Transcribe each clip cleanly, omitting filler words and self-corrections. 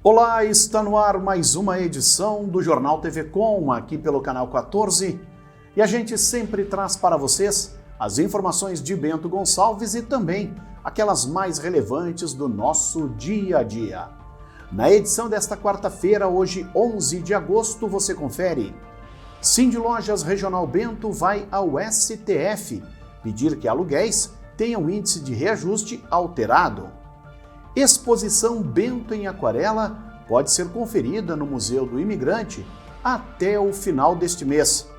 Olá, está no ar mais uma edição do Jornal TV Com, aqui pelo canal 14, e a gente sempre traz para vocês as informações de Bento Gonçalves e também aquelas mais relevantes do nosso dia a dia. Na edição desta quarta-feira, hoje 11 de agosto, você confere: Sindlojas Regional Bento vai ao STF pedir que aluguéis tenham índice de reajuste alterado. Exposição Bento em Aquarela pode ser conferida no Museu do Imigrante até o final deste mês.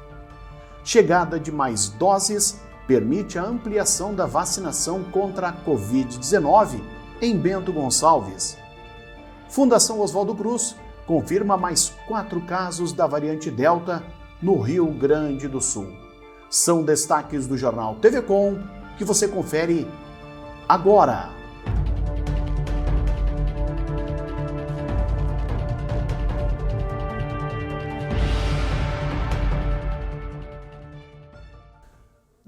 Chegada de mais doses permite a ampliação da vacinação contra a Covid-19 em Bento Gonçalves. Fundação Oswaldo Cruz confirma mais 4 casos da variante Delta no Rio Grande do Sul. São destaques do Jornal TV Com que você confere agora.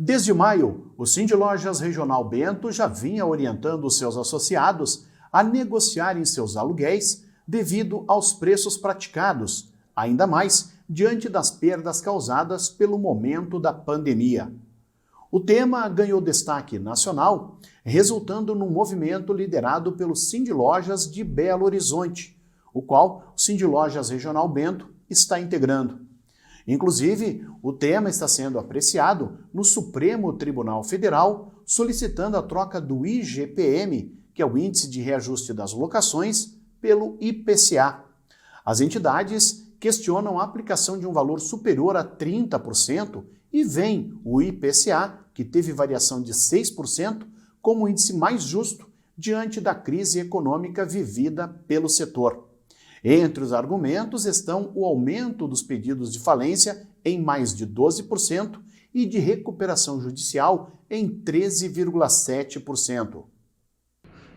Desde maio, o Sindlojas Regional Bento já vinha orientando os seus associados a negociarem seus aluguéis devido aos preços praticados, ainda mais diante das perdas causadas pelo momento da pandemia. O tema ganhou destaque nacional, resultando num movimento liderado pelo Sindlojas de Belo Horizonte, o qual o Sindlojas Regional Bento está integrando. Inclusive, o tema está sendo apreciado no Supremo Tribunal Federal, solicitando a troca do IGPM, que é o Índice de Reajuste das Locações, pelo IPCA. As entidades questionam a aplicação de um valor superior a 30% e veem o IPCA, que teve variação de 6%, como o índice mais justo diante da crise econômica vivida pelo setor. Entre os argumentos estão o aumento dos pedidos de falência em mais de 12% e de recuperação judicial em 13,7%.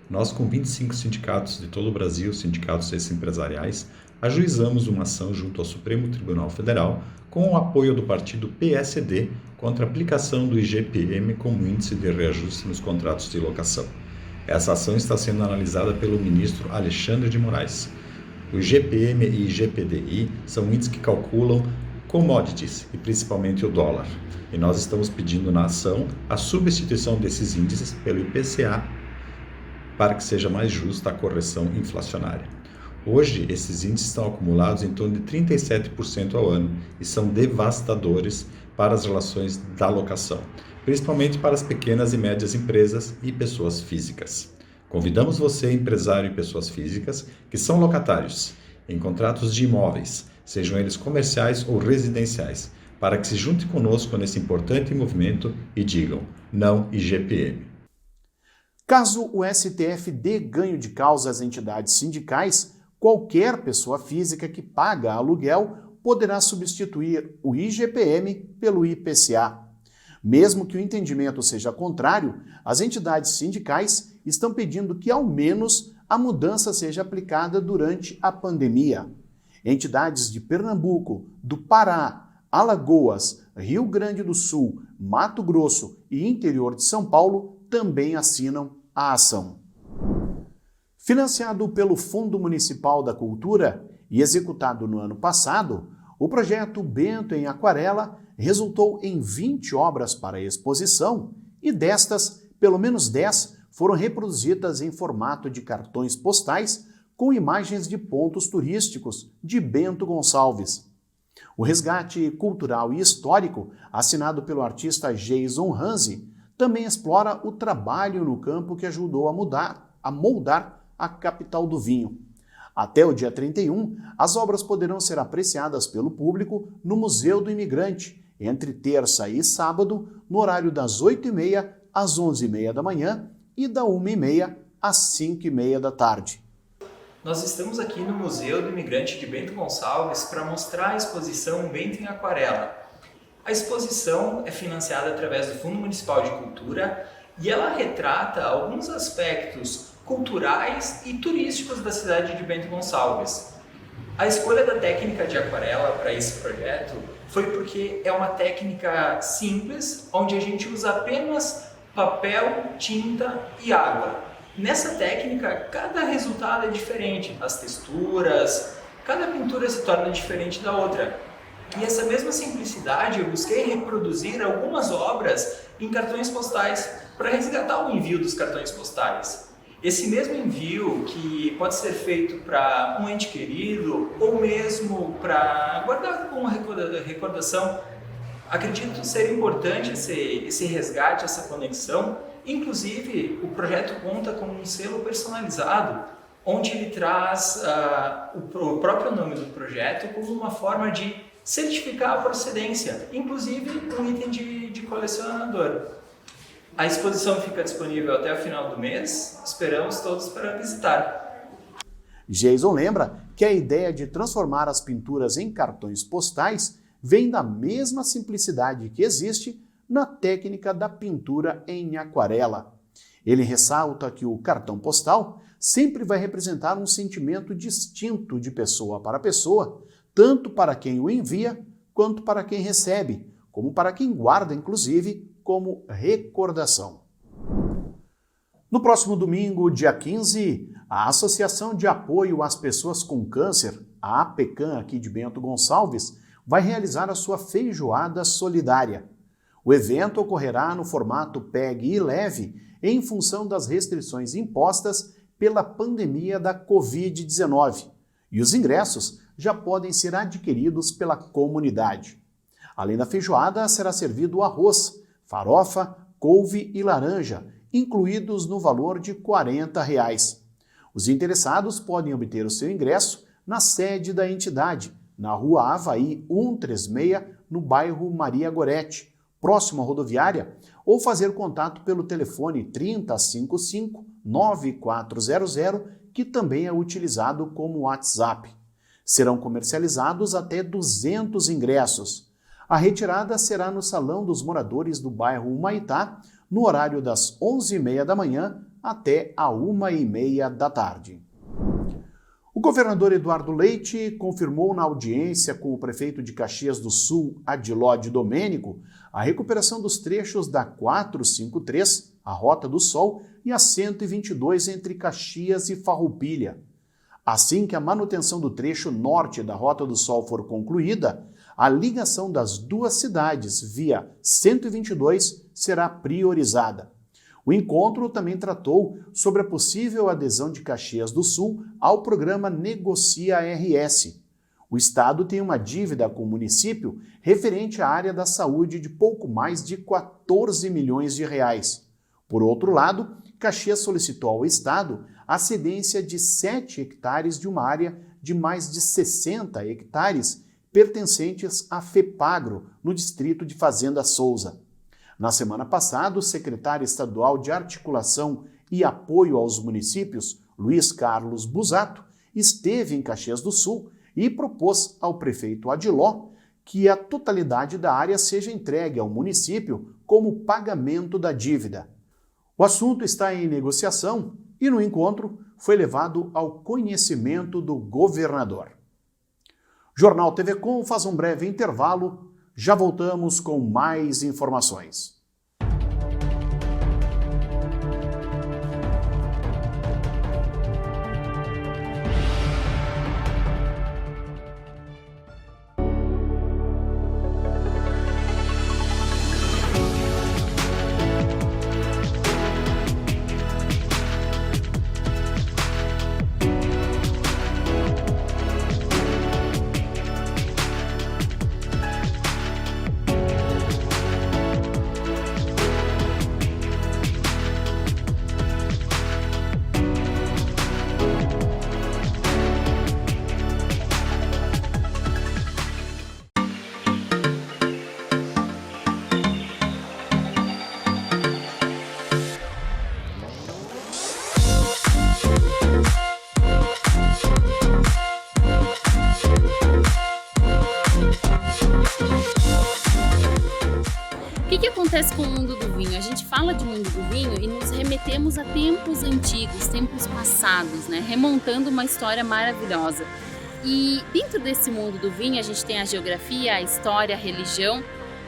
Nós, com 25 sindicatos de todo o Brasil, sindicatos empresariais, ajuizamos uma ação junto ao Supremo Tribunal Federal com o apoio do partido PSD contra a aplicação do IGPM como índice de reajuste nos contratos de locação. Essa ação está sendo analisada pelo ministro Alexandre de Moraes. O IGPM e IGPDI são índices que calculam commodities e principalmente o dólar. E nós estamos pedindo na ação a substituição desses índices pelo IPCA para que seja mais justa a correção inflacionária. Hoje, esses índices estão acumulados em torno de 37% ao ano e são devastadores para as relações da locação, principalmente para as pequenas e médias empresas e pessoas físicas. Convidamos você, empresário e pessoas físicas, que são locatários em contratos de imóveis, sejam eles comerciais ou residenciais, para que se junte conosco nesse importante movimento e digam não IGPM. Caso o STF dê ganho de causa às entidades sindicais, qualquer pessoa física que paga aluguel poderá substituir o IGPM pelo IPCA. Mesmo que o entendimento seja contrário, as entidades sindicais estão pedindo que, ao menos, a mudança seja aplicada durante a pandemia. Entidades de Pernambuco, do Pará, Alagoas, Rio Grande do Sul, Mato Grosso e interior de São Paulo também assinam a ação. Financiado pelo Fundo Municipal da Cultura e executado no ano passado, o projeto Bento em Aquarela resultou em 20 obras para exposição e destas, pelo menos 10 foram reproduzidas em formato de cartões postais com imagens de pontos turísticos de Bento Gonçalves. O resgate cultural e histórico, assinado pelo artista Jason Hanzi, também explora o trabalho no campo que ajudou a moldar a capital do vinho. Até o dia 31, as obras poderão ser apreciadas pelo público no Museu do Imigrante, entre terça e sábado, no horário das 8h30 às 11h30 da manhã e da 1h30 às 5h30 da tarde. Nós estamos aqui no Museu do Imigrante de Bento Gonçalves para mostrar a exposição Bento em Aquarela. A exposição é financiada através do Fundo Municipal de Cultura e ela retrata alguns aspectos culturais e turísticos da cidade de Bento Gonçalves. A escolha da técnica de aquarela para esse projeto foi porque é uma técnica simples, onde a gente usa apenas papel, tinta e água. Nessa técnica, cada resultado é diferente, as texturas, cada pintura se torna diferente da outra. E essa mesma simplicidade eu busquei reproduzir algumas obras em cartões postais para resgatar o envio dos cartões postais. Esse mesmo envio, que pode ser feito para um ente querido ou mesmo para guardar como recordação, acredito ser importante esse resgate, essa conexão. Inclusive, o projeto conta com um selo personalizado, onde ele traz o próprio nome do projeto como uma forma de certificar a procedência, inclusive um item de colecionador. A exposição fica disponível até o final do mês, esperamos todos para visitar. Jason lembra que a ideia de transformar as pinturas em cartões postais vem da mesma simplicidade que existe na técnica da pintura em aquarela. Ele ressalta que o cartão postal sempre vai representar um sentimento distinto de pessoa para pessoa, tanto para quem o envia quanto para quem recebe, como para quem guarda, inclusive, como recordação. No próximo domingo, dia 15, a Associação de Apoio às Pessoas com Câncer, a APECAM aqui de Bento Gonçalves, vai realizar a sua feijoada solidária. O evento ocorrerá no formato PEG e leve, em função das restrições impostas pela pandemia da Covid-19, e os ingressos já podem ser adquiridos pela comunidade. Além da feijoada, será servido arroz, farofa, couve e laranja, incluídos no valor de R$ 40. Os interessados podem obter o seu ingresso na sede da entidade, na Rua Avaí 136, no bairro Maria Goretti, próximo à rodoviária, ou fazer contato pelo telefone 3055-9400, que também é utilizado como WhatsApp. Serão comercializados até 200 ingressos. A retirada será no Salão dos Moradores do bairro Humaitá, no horário das 11h30 da manhã até a 1h30 da tarde. O governador Eduardo Leite confirmou na audiência com o prefeito de Caxias do Sul, Adiló de Domênico, a recuperação dos trechos da 453, a Rota do Sol, e a 122 entre Caxias e Farroupilha. Assim que a manutenção do trecho norte da Rota do Sol for concluída, a ligação das duas cidades via 122 será priorizada. O encontro também tratou sobre a possível adesão de Caxias do Sul ao programa Negocia RS. O Estado tem uma dívida com o município referente à área da saúde de pouco mais de 14 milhões de reais. Por outro lado, Caxias solicitou ao Estado a cedência de 7 hectares de uma área de mais de 60 hectares pertencentes à FEPAGRO, no distrito de Fazenda Souza. Na semana passada, o secretário estadual de Articulação e Apoio aos Municípios, Luiz Carlos Busato, esteve em Caxias do Sul e propôs ao prefeito Adiló que a totalidade da área seja entregue ao município como pagamento da dívida. O assunto está em negociação e, no encontro, foi levado ao conhecimento do governador. Jornal TV Com faz um breve intervalo, já voltamos com mais informações. O que acontece com o mundo do vinho? A gente fala de mundo do vinho e nos remetemos a tempos antigos, tempos passados, né? Remontando uma história maravilhosa. E dentro desse mundo do vinho a gente tem a geografia, a história, a religião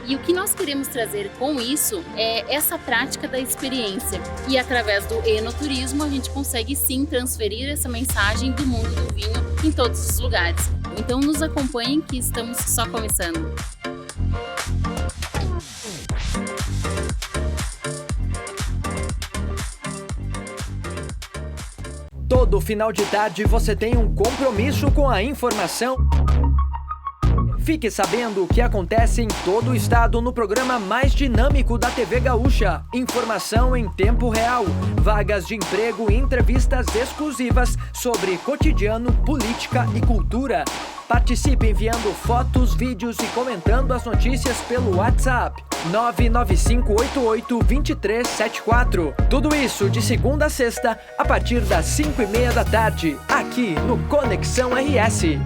E o que nós queremos trazer com isso é essa prática da experiência. E através do enoturismo a gente consegue sim transferir essa mensagem do mundo do vinho em todos os lugares. Então nos acompanhem que estamos só começando. Todo final de tarde você tem um compromisso com a informação. Fique sabendo o que acontece em todo o estado no programa mais dinâmico da TV Gaúcha. Informação em tempo real, vagas de emprego e entrevistas exclusivas sobre cotidiano, política e cultura. Participe enviando fotos, vídeos e comentando as notícias pelo WhatsApp 995882374. Tudo isso de segunda a sexta, a partir das 5:30 da tarde, aqui no Conexão RS.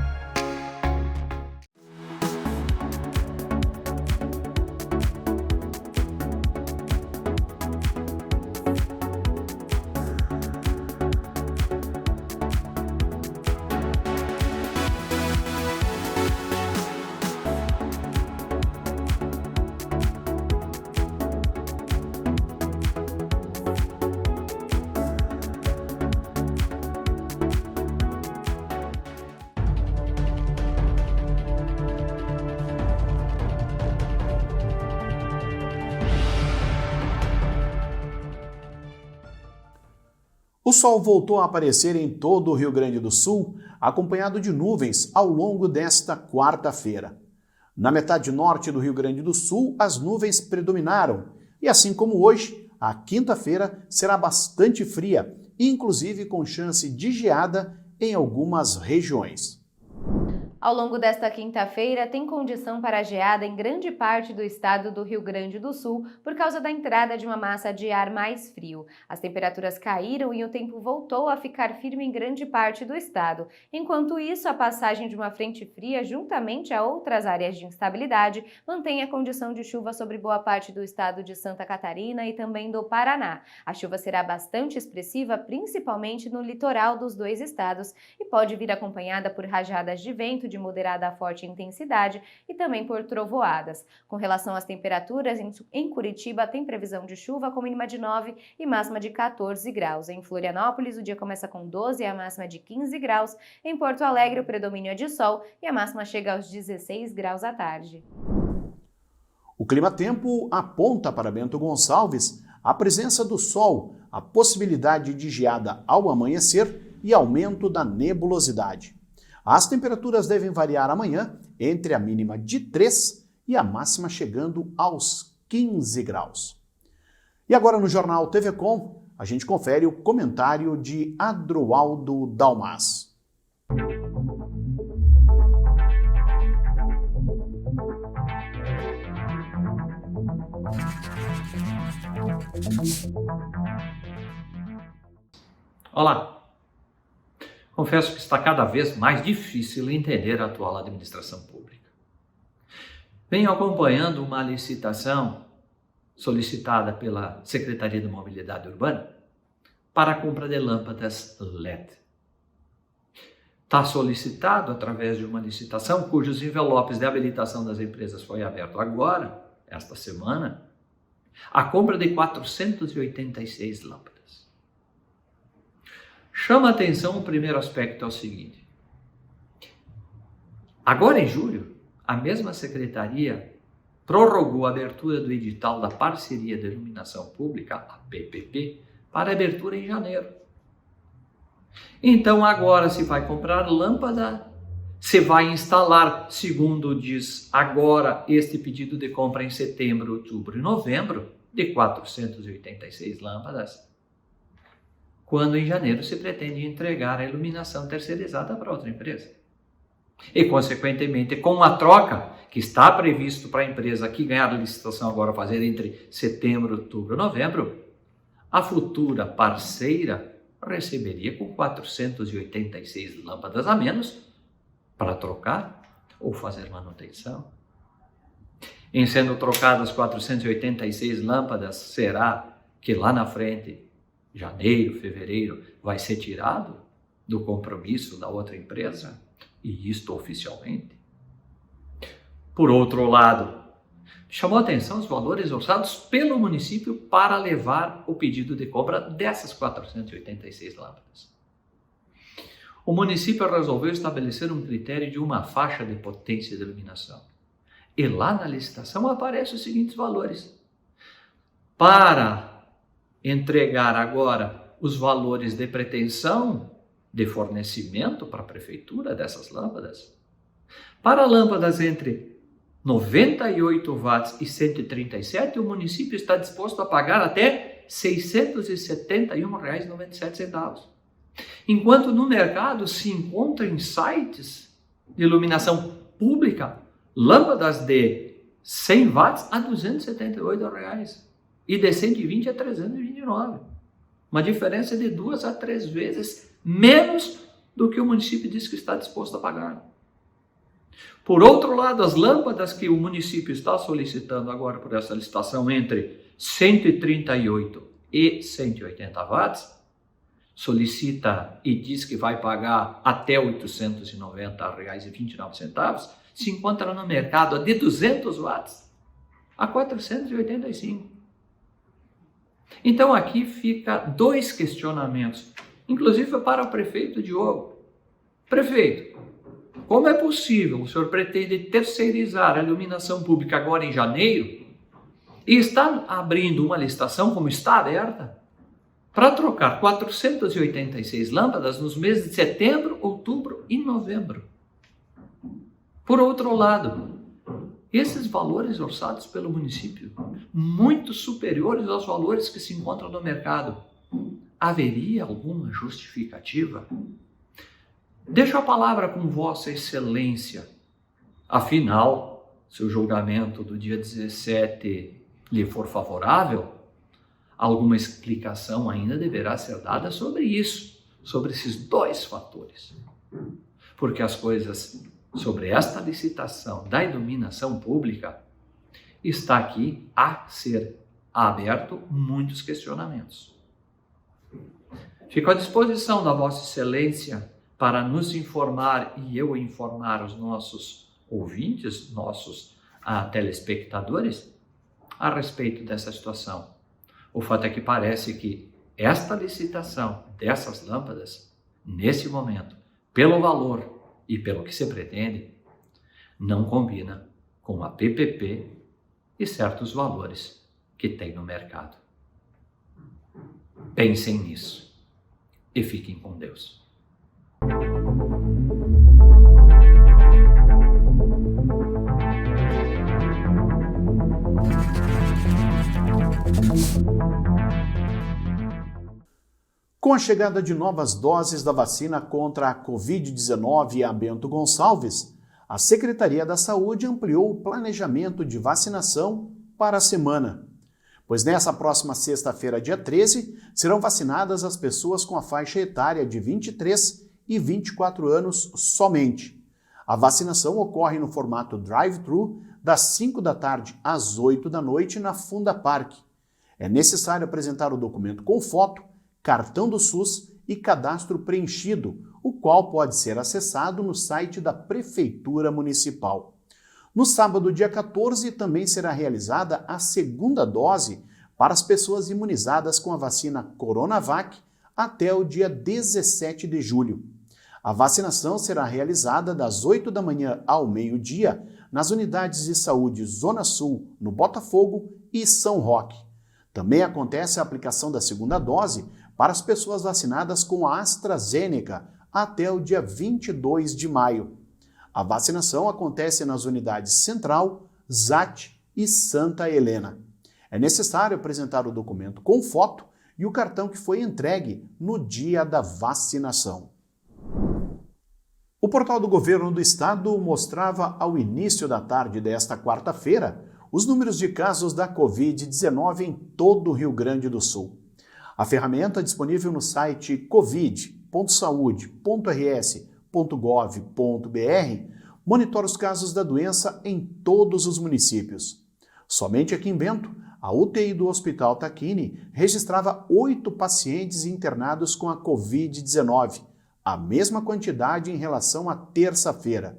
O sol voltou a aparecer em todo o Rio Grande do Sul, acompanhado de nuvens ao longo desta quarta-feira. Na metade norte do Rio Grande do Sul, as nuvens predominaram, e assim como hoje, a quinta-feira será bastante fria, inclusive com chance de geada em algumas regiões. Ao longo desta quinta-feira, tem condição para geada em grande parte do estado do Rio Grande do Sul por causa da entrada de uma massa de ar mais frio. As temperaturas caíram e o tempo voltou a ficar firme em grande parte do estado. Enquanto isso, a passagem de uma frente fria, juntamente a outras áreas de instabilidade, mantém a condição de chuva sobre boa parte do estado de Santa Catarina e também do Paraná. A chuva será bastante expressiva, principalmente no litoral dos dois estados, e pode vir acompanhada por rajadas de vento de moderada a forte intensidade e também por trovoadas. Com relação às temperaturas, em Curitiba tem previsão de chuva com mínima de 9 e máxima de 14 graus. Em Florianópolis, o dia começa com 12 e a máxima de 15 graus. Em Porto Alegre, o predomínio é de sol e a máxima chega aos 16 graus à tarde. O clima-tempo aponta para Bento Gonçalves a presença do sol, a possibilidade de geada ao amanhecer e aumento da nebulosidade. As temperaturas devem variar amanhã entre a mínima de 3 e a máxima chegando aos 15 graus. E agora no Jornal TV Com, a gente confere o comentário de Adroaldo Dalmas. Olá! Confesso que está cada vez mais difícil entender a atual administração pública. Venho acompanhando uma licitação solicitada pela Secretaria de Mobilidade Urbana para a compra de lâmpadas LED. Está solicitado, através de uma licitação, cujos envelopes de habilitação das empresas foi aberto agora, esta semana, a compra de 486 lâmpadas. Chama a atenção o primeiro aspecto, é o seguinte. Agora em julho, a mesma secretaria prorrogou a abertura do edital da Parceria de Iluminação Pública, a PPP, para abertura em janeiro. Então agora se vai comprar lâmpada, se vai instalar, segundo diz agora este pedido de compra em setembro, outubro e novembro, de 486 lâmpadas, quando em janeiro se pretende entregar a iluminação terceirizada para outra empresa. E, consequentemente, com a troca que está previsto para a empresa que ganhar a licitação agora fazer entre setembro, outubro e novembro, a futura parceira receberia com 486 lâmpadas a menos para trocar ou fazer manutenção. Em sendo trocadas 486 lâmpadas, será que lá na frente, janeiro, fevereiro, vai ser tirado do compromisso da outra empresa? E isto oficialmente? Por outro lado, chamou a atenção os valores orçados pelo município para levar o pedido de compra dessas 486 lâmpadas. O município resolveu estabelecer um critério de uma faixa de potência de iluminação. E lá na licitação aparecem os seguintes valores. Para entregar agora os valores de pretensão de fornecimento para a prefeitura dessas lâmpadas, para lâmpadas entre 98 watts e 137, o município está disposto a pagar até R$ 671,97. Enquanto no mercado se encontra em sites de iluminação pública lâmpadas de 100 watts a R$ 278 e de 120 a 329. Uma diferença de 2 a 3 vezes menos do que o município diz que está disposto a pagar. Por outro lado, as lâmpadas que o município está solicitando agora por essa licitação entre 138 e 180 watts, solicita e diz que vai pagar até R$ 890,29, se encontra no mercado a de 200 watts a 485. Então aqui fica 2 questionamentos, inclusive para o prefeito Diogo. Prefeito, como é possível o senhor pretende terceirizar a iluminação pública agora em janeiro e está abrindo uma licitação como está aberta para trocar 486 lâmpadas nos meses de setembro, outubro e novembro? Por outro lado, esses valores orçados pelo município, muito superiores aos valores que se encontram no mercado, haveria alguma justificativa? Deixo a palavra com Vossa Excelência. Afinal, se o julgamento do dia 17 lhe for favorável, alguma explicação ainda deverá ser dada sobre isso, sobre esses 2 fatores. Porque as coisas sobre esta licitação da iluminação pública está aqui a ser aberto muitos questionamentos. Fico à disposição da Vossa Excelência para nos informar e eu informar os nossos ouvintes, nossos telespectadores a respeito dessa situação. O fato é que parece que esta licitação dessas lâmpadas, nesse momento, pelo valor e pelo que se pretende, não combina com a PPP e certos valores que tem no mercado. Pensem nisso e fiquem com Deus. Com a chegada de novas doses da vacina contra a Covid-19 e a Bento Gonçalves, a Secretaria da Saúde ampliou o planejamento de vacinação para a semana. Pois nessa próxima sexta-feira, dia 13, serão vacinadas as pessoas com a faixa etária de 23 e 24 anos somente. A vacinação ocorre no formato drive-thru, das 5 da tarde às 8 da noite na Funda Parque. É necessário apresentar o documento com foto, cartão do SUS e cadastro preenchido, o qual pode ser acessado no site da Prefeitura Municipal. No sábado, dia 14, também será realizada a segunda dose para as pessoas imunizadas com a vacina Coronavac até o dia 17 de julho. A vacinação será realizada das 8 da manhã ao meio-dia nas unidades de saúde Zona Sul, no Botafogo e São Roque. Também acontece a aplicação da segunda dose para as pessoas vacinadas com a AstraZeneca até o dia 22 de maio. A vacinação acontece nas unidades Central, ZAT e Santa Helena. É necessário apresentar o documento com foto e o cartão que foi entregue no dia da vacinação. O portal do Governo do Estado mostrava ao início da tarde desta quarta-feira os números de casos da Covid-19 em todo o Rio Grande do Sul. A ferramenta, disponível no site covid.saude.rs.gov.br, monitora os casos da doença em todos os municípios. Somente aqui em Bento, a UTI do Hospital Tacchini registrava 8 pacientes internados com a Covid-19, a mesma quantidade em relação à terça-feira.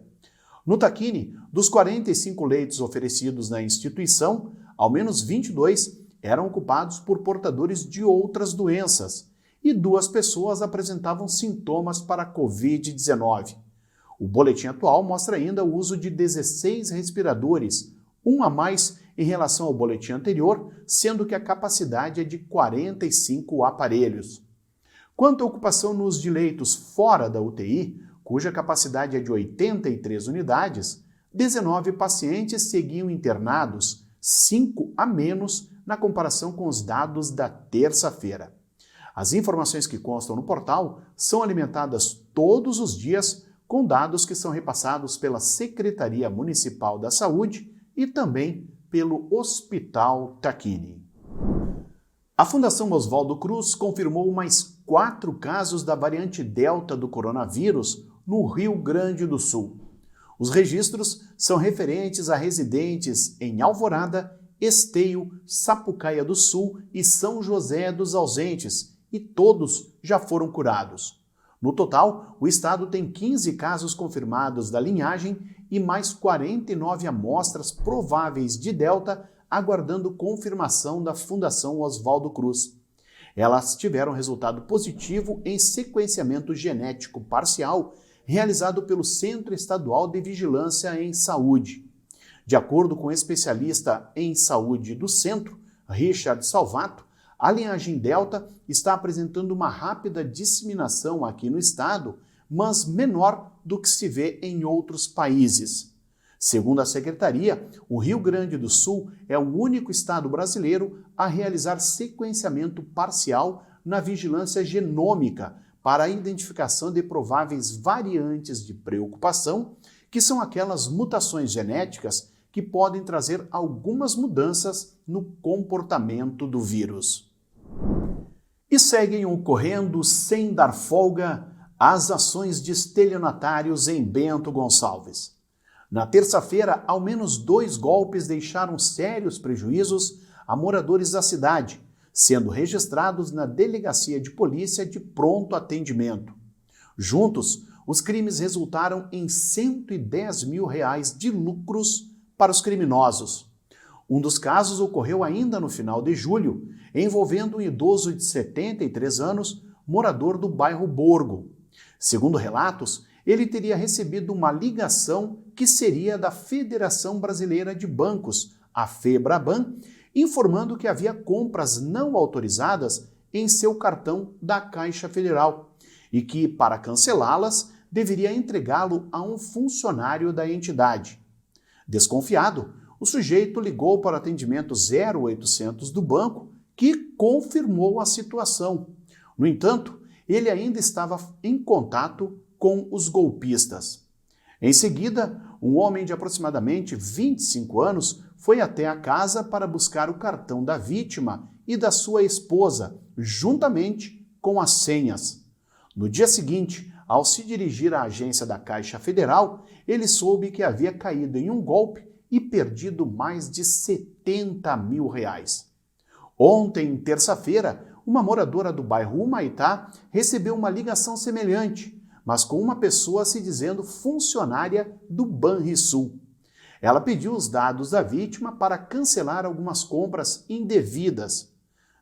No Tacchini, dos 45 leitos oferecidos na instituição, ao menos 22 eram ocupados por portadores de outras doenças e 2 pessoas apresentavam sintomas para a Covid-19. O boletim atual mostra ainda o uso de 16 respiradores, um a mais em relação ao boletim anterior, sendo que a capacidade é de 45 aparelhos. Quanto à ocupação nos de leitos fora da UTI, cuja capacidade é de 83 unidades, 19 pacientes seguiam internados, 5 a menos na comparação com os dados da terça-feira. As informações que constam no portal são alimentadas todos os dias com dados que são repassados pela Secretaria Municipal da Saúde e também pelo Hospital Tacchini. A Fundação Oswaldo Cruz confirmou mais 4 casos da variante Delta do coronavírus no Rio Grande do Sul. Os registros são referentes a residentes em Alvorada, Esteio, Sapucaia do Sul e São José dos Ausentes, e todos já foram curados. No total, o estado tem 15 casos confirmados da linhagem e mais 49 amostras prováveis de Delta aguardando confirmação da Fundação Oswaldo Cruz. Elas tiveram resultado positivo em sequenciamento genético parcial realizado pelo Centro Estadual de Vigilância em Saúde. De acordo com o especialista em saúde do centro, Richard Salvato, a linhagem Delta está apresentando uma rápida disseminação aqui no estado, mas menor do que se vê em outros países. Segundo a secretaria, o Rio Grande do Sul é o único estado brasileiro a realizar sequenciamento parcial na vigilância genômica para a identificação de prováveis variantes de preocupação, que são aquelas mutações genéticas que podem trazer algumas mudanças no comportamento do vírus. E seguem ocorrendo sem dar folga as ações de estelionatários em Bento Gonçalves. Na terça-feira, ao menos 2 golpes deixaram sérios prejuízos a moradores da cidade, sendo registrados na Delegacia de Polícia de Pronto Atendimento. Juntos, os crimes resultaram em R$110 mil de lucros para os criminosos. Um dos casos ocorreu ainda no final de julho, envolvendo um idoso de 73 anos, morador do bairro Borgo. Segundo relatos, ele teria recebido uma ligação que seria da Federação Brasileira de Bancos, a FEBRABAN, informando que havia compras não autorizadas em seu cartão da Caixa Federal e que, para cancelá-las, deveria entregá-lo a um funcionário da entidade. Desconfiado, o sujeito ligou para o atendimento 0800 do banco, que confirmou a situação. No entanto, ele ainda estava em contato com os golpistas. Em seguida, um homem de aproximadamente 25 anos foi até a casa para buscar o cartão da vítima e da sua esposa, juntamente com as senhas. No dia seguinte, ao se dirigir à agência da Caixa Federal, ele soube que havia caído em um golpe e perdido mais de R$70 mil. Ontem, terça-feira, uma moradora do bairro Humaitá recebeu uma ligação semelhante, mas com uma pessoa se dizendo funcionária do Banrisul. Ela pediu os dados da vítima para cancelar algumas compras indevidas.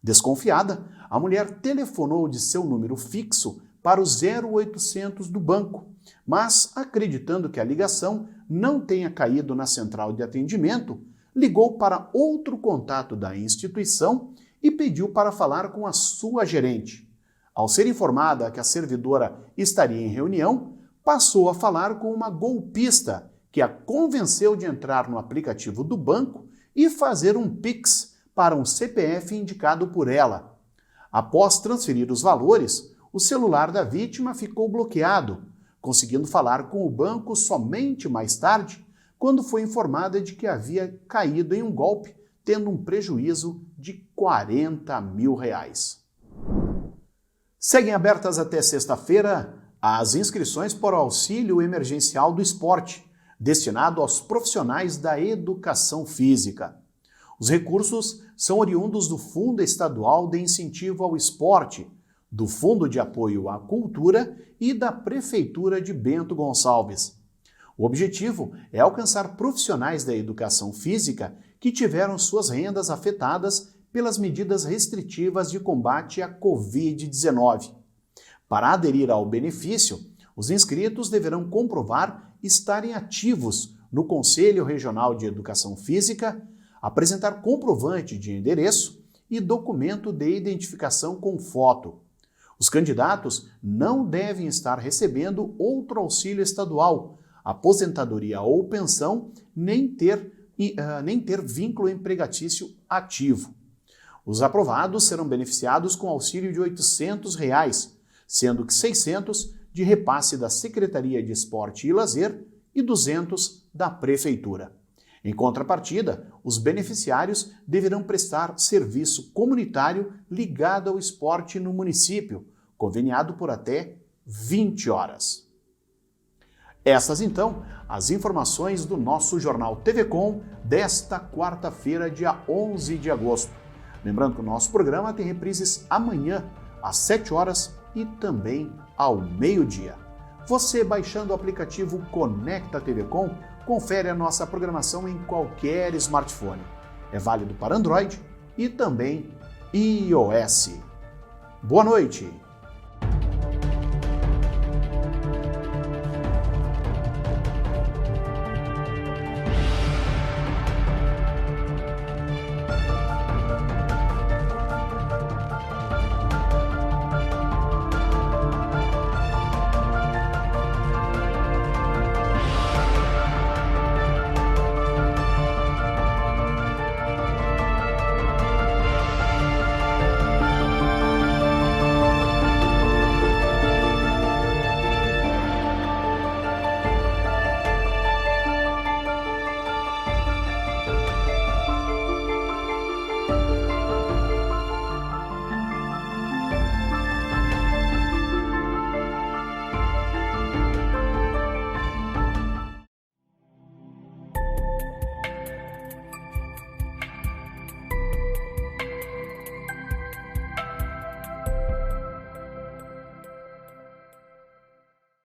Desconfiada, a mulher telefonou de seu número fixo para o 0800 do banco, mas, acreditando que a ligação não tenha caído na central de atendimento, ligou para outro contato da instituição e pediu para falar com a sua gerente. Ao ser informada que a servidora estaria em reunião, passou a falar com uma golpista que a convenceu de entrar no aplicativo do banco e fazer um Pix para um CPF indicado por ela. Após transferir os valores, o celular da vítima ficou bloqueado, conseguindo falar com o banco somente mais tarde, quando foi informada de que havia caído em um golpe, tendo um prejuízo de R$40 mil. Seguem abertas até sexta-feira as inscrições para o auxílio emergencial do esporte, destinado aos profissionais da educação física. Os recursos são oriundos do Fundo Estadual de Incentivo ao Esporte, do Fundo de Apoio à Cultura e da Prefeitura de Bento Gonçalves. O objetivo é alcançar profissionais da educação física que tiveram suas rendas afetadas pelas medidas restritivas de combate à Covid-19. Para aderir ao benefício, os inscritos deverão comprovar estarem ativos no Conselho Regional de Educação Física, apresentar comprovante de endereço e documento de identificação com foto. Os candidatos não devem estar recebendo outro auxílio estadual, aposentadoria ou pensão, nem ter vínculo empregatício ativo. Os aprovados serão beneficiados com auxílio de R$ 800, sendo que R$ 600 de repasse da Secretaria de Esporte e Lazer e R$ 200 da Prefeitura. Em contrapartida, os beneficiários deverão prestar serviço comunitário ligado ao esporte no município, conveniado por até 20 horas. Essas, então, as informações do nosso jornal TV Com desta quarta-feira, dia 11 de agosto. Lembrando que o nosso programa tem reprises amanhã, às 7 horas e também ao meio-dia. Você, baixando o aplicativo Conecta TV Com, confere a nossa programação em qualquer smartphone. É válido para Android e também iOS. Boa noite!